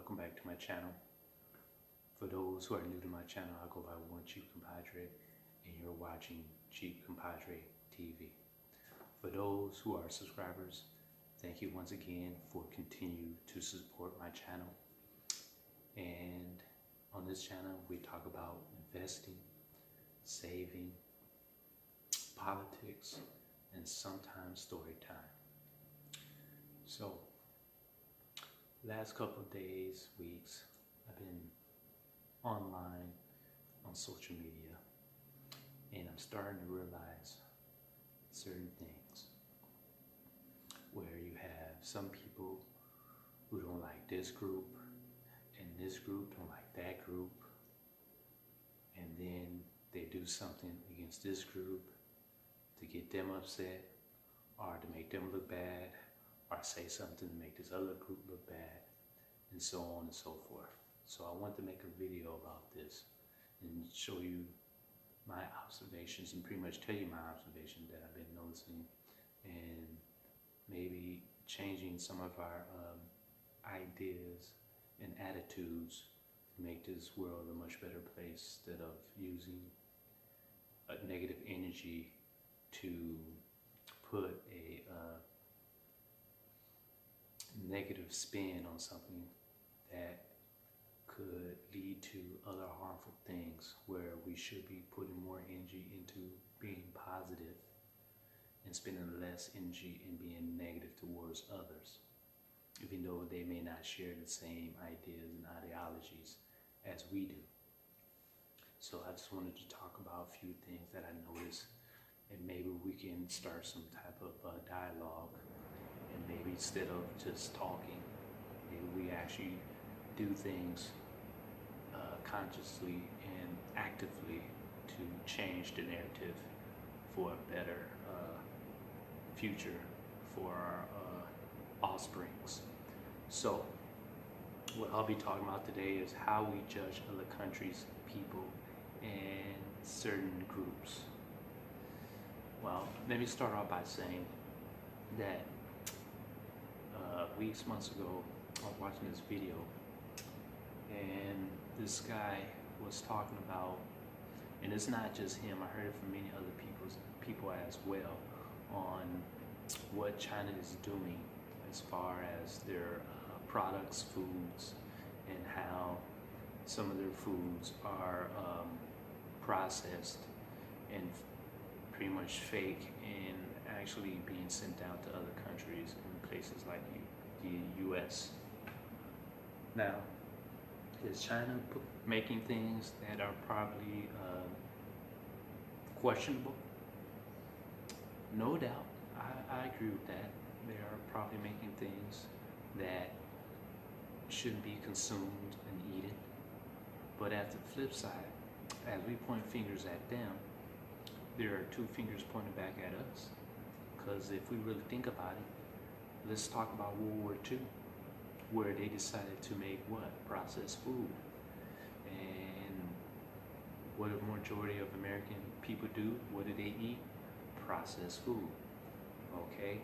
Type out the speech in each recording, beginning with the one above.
welcome back to my channel. For those who are new to my channel, I go by One Cheap Compadre, and you're watching Cheap Compadre TV. For those who are subscribers, thank you once again for continuing to support my channel. And on this channel, we talk about investing, saving, politics, and sometimes story time. So, last couple of days, weeks, I've been online on social media, and I'm starting to realize certain things where you have some people who don't like this group, and this group don't like that group, and then they do something against this group to get them upset or to make them look bad, or say something to make this other group look bad, and so on and so forth. So I want to make a video about this and show you my observations and pretty much tell you my observations that I've been noticing, and maybe changing some of our ideas and attitudes to make this world a much better place instead of using a negative energy to put a negative spin on something that could lead to other harmful things, where we should be putting more energy into being positive and spending less energy in being negative towards others, even though they may not share the same ideas and ideologies as we do. So I just wanted to talk about a few things that I noticed, and maybe we can start some type of dialogue, and maybe instead of just talking, maybe we actually do things consciously and actively to change the narrative for a better future for our offsprings. So what I'll be talking about today is how we judge other countries, people, and certain groups. Well, let me start off by saying that months ago, I was watching this video, and this guy was talking about, and it's not just him, I heard it from many other people as well, on what China is doing as far as their products, foods, and how some of their foods are processed and pretty much fake, and actually being sent out to other countries in places like the US. Now, is China making things that are probably questionable? No doubt, I agree with that. They are probably making things that shouldn't be consumed and eaten. But at the flip side, as we point fingers at them, there are two fingers pointing back at us. Because if we really think about it, let's talk about World War II, where they decided to make what? Processed food. And what a majority of American people do, what do they eat? Processed food. Okay?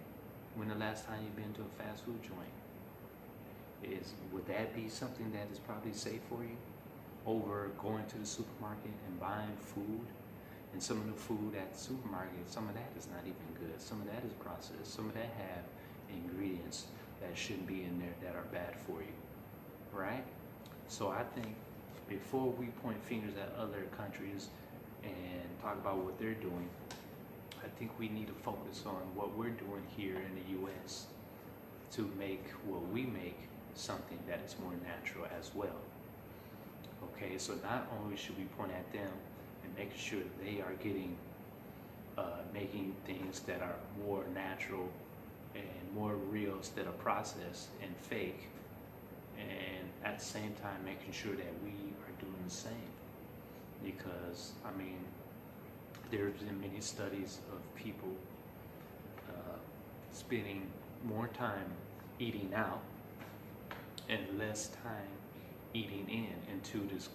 When the last time you've been to a fast food joint? Would that be something that is probably safe for you? Over going to the supermarket and buying food? And some of the food at the supermarket, some of that is not even good. Some of that is processed. Some of that have ingredients that shouldn't be in there that are bad for you, right? So I think before we point fingers at other countries and talk about what they're doing, I think we need to focus on what we're doing here in the US to make what we make something that is more natural as well. Okay, so not only should we point at them and making sure that they are getting making things that are more natural and more real instead of processed and fake, and at the same time making sure that we are doing the same. Because I mean, there's been many studies of people spending more time eating out and less time eating in until this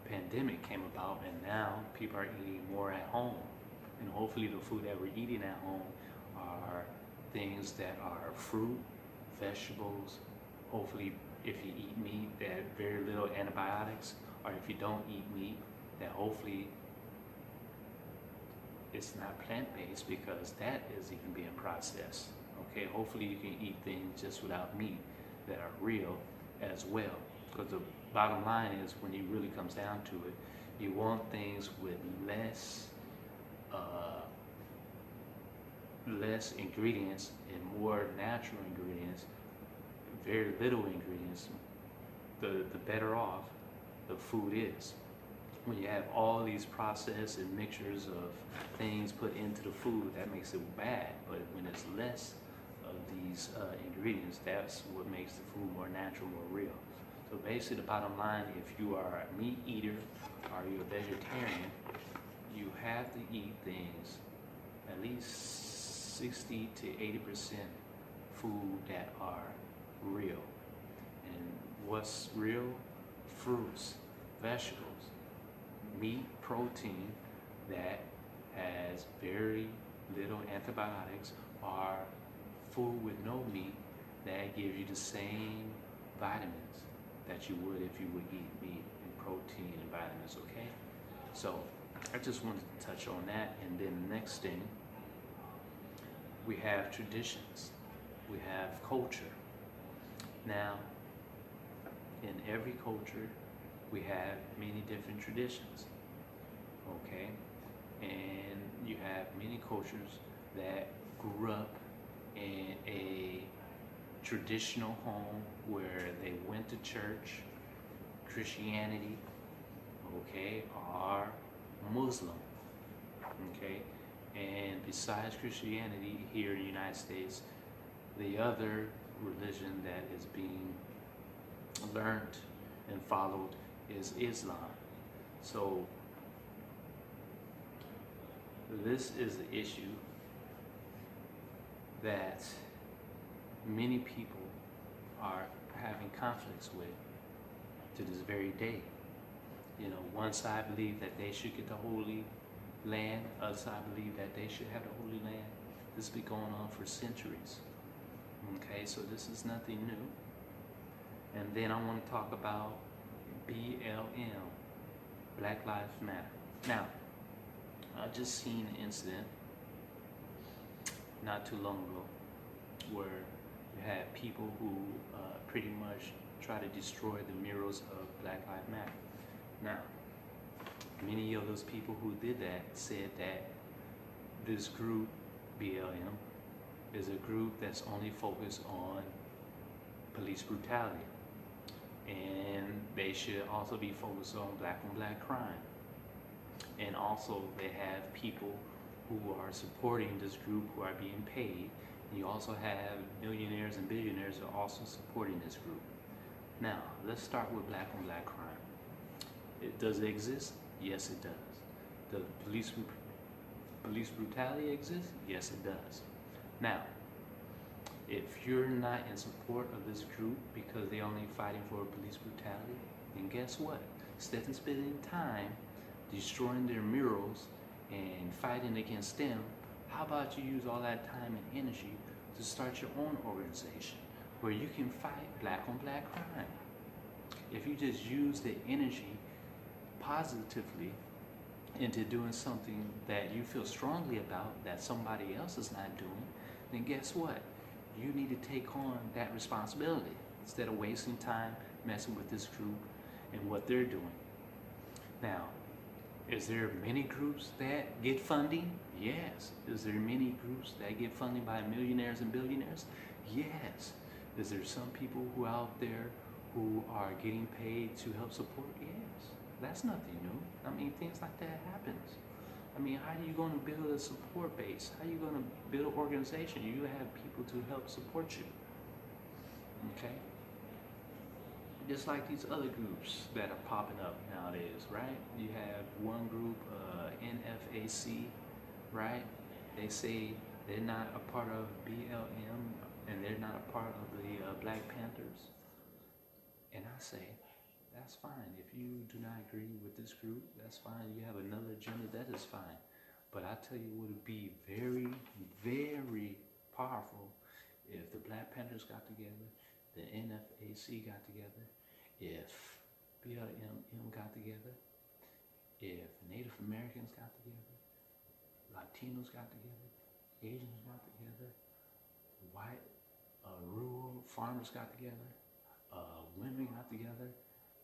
pandemic came about, and now people are eating more at home, and hopefully the food that we're eating at home are things that are fruit, vegetables, hopefully if you eat meat, that very little antibiotics, or if you don't eat meat, that hopefully it's not plant-based, because that is even being processed. Okay, hopefully you can eat things just without meat that are real as well. Because the bottom line is, when it really comes down to it, you want things with less ingredients and more natural ingredients, very little ingredients. The better off the food is. When you have all these processed and mixtures of things put into the food, that makes it bad. But when it's less of these ingredients, that's what makes the food more natural, more real. So basically, the bottom line, if you are a meat eater or you're a vegetarian, you have to eat things, at least 60 to 80% food that are real. And what's real? Fruits, vegetables, meat, protein that has very little antibiotics, or food with no meat that gives you the same vitamins that you would if you would eat meat and protein and vitamins, okay? So I just wanted to touch on that. And then the next thing, we have traditions, we have culture. Now, in every culture, we have many different traditions, okay? And you have many cultures that grew up in a traditional home where they went to church, Christianity, okay, or Muslim, okay? And besides Christianity, here in the United States, the other religion that is being learned and followed is Islam. So this is an issue that many people are having conflicts with to this very day. You know, one side believe that they should get the Holy Land, other side believe that they should have the Holy Land. This has been going on for centuries. Okay, so this is nothing new. And then I want to talk about BLM, Black Lives Matter. Now, I just seen an incident not too long ago where you had people who pretty much try to destroy the murals of Black Lives Matter. Now, many of those people who did that said that this group, BLM, is a group that's only focused on police brutality. And they should also be focused on black crime. And also they have people who are supporting this group who are being paid. And you also have millionaires and billionaires who are also supporting this group. Now, let's start with black crime. Does it exist? Yes, it does. Does police brutality exist? Yes, it does. Now, if you're not in support of this group because they're only fighting for police brutality, then guess what? Instead of spending time destroying their murals and fighting against them, how about you use all that time and energy to start your own organization where you can fight black on black crime? If you just use the energy positively into doing something that you feel strongly about that somebody else is not doing, then guess what? You need to take on that responsibility instead of wasting time messing with this group and what they're doing. Now, is there many groups that get funding? Yes. Is there many groups that get funding by millionaires and billionaires? Yes. Is there some people who are out there who are getting paid to help support? Yes. That's nothing new. I mean, things like that happens. I mean, how are you going to build a support base? How are you going to build an organization? You have people to help support you. Okay? Just like these other groups that are popping up nowadays, right? You have one group, NFAC, right? They say they're not a part of BLM and they're not a part of the Black Panthers. And I say, that's fine. If you do not agree with this group, that's fine. You have another agenda, that is fine. But I tell you, it would be very, very powerful if the Black Panthers got together the NFAC got together, if BLM got together, if Native Americans got together, Latinos got together, Asians got together, white rural farmers got together, women got together,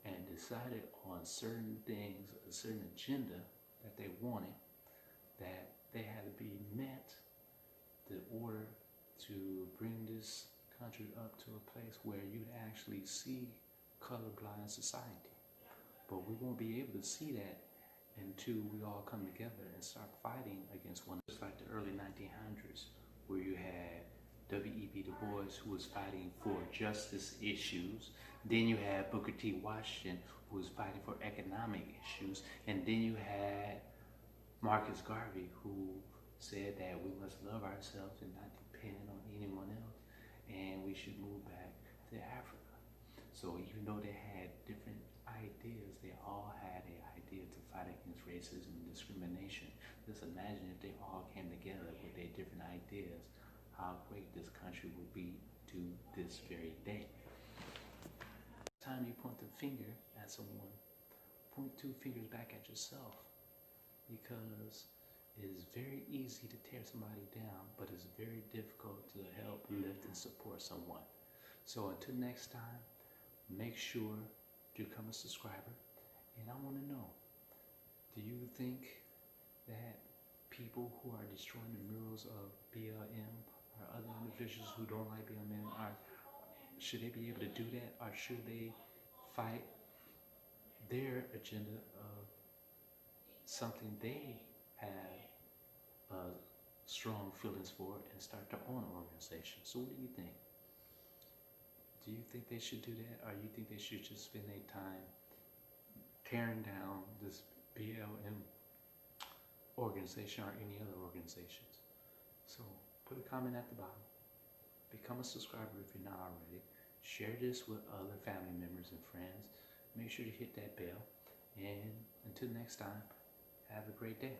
and decided on certain things, a certain agenda that they wanted, that they had to be met in order to bring this country up to a place where you'd actually see colorblind society. But we won't be able to see that until we all come together and start fighting against one. Just like the early 1900s, where you had W.E.B. Du Bois, who was fighting for justice issues. Then you had Booker T. Washington, who was fighting for economic issues. And then you had Marcus Garvey, who said that we must love ourselves and not depend on anyone else, and we should move back to Africa. So even though they had different ideas, they all had an idea to fight against racism and discrimination. Just imagine if they all came together with their different ideas, how great this country would be to this very day. Time you point the finger at someone, point two fingers back at yourself, because it is very easy to tear somebody down, but it's very difficult to help lift and support someone. So until next time, make sure to become a subscriber. And I want to know, do you think that people who are destroying the murals of BLM or other individuals who don't like BLM, should they be able to do that, or should they fight their agenda of something they have strong feelings for and start their own organization? So what do you think? Do you think they should do that, or you think they should just spend their time tearing down this BLM organization or any other organizations? So put a comment at the bottom. Become a subscriber if you're not already. Share this with other family members and friends. Make sure to hit that bell. And until next time, have a great day.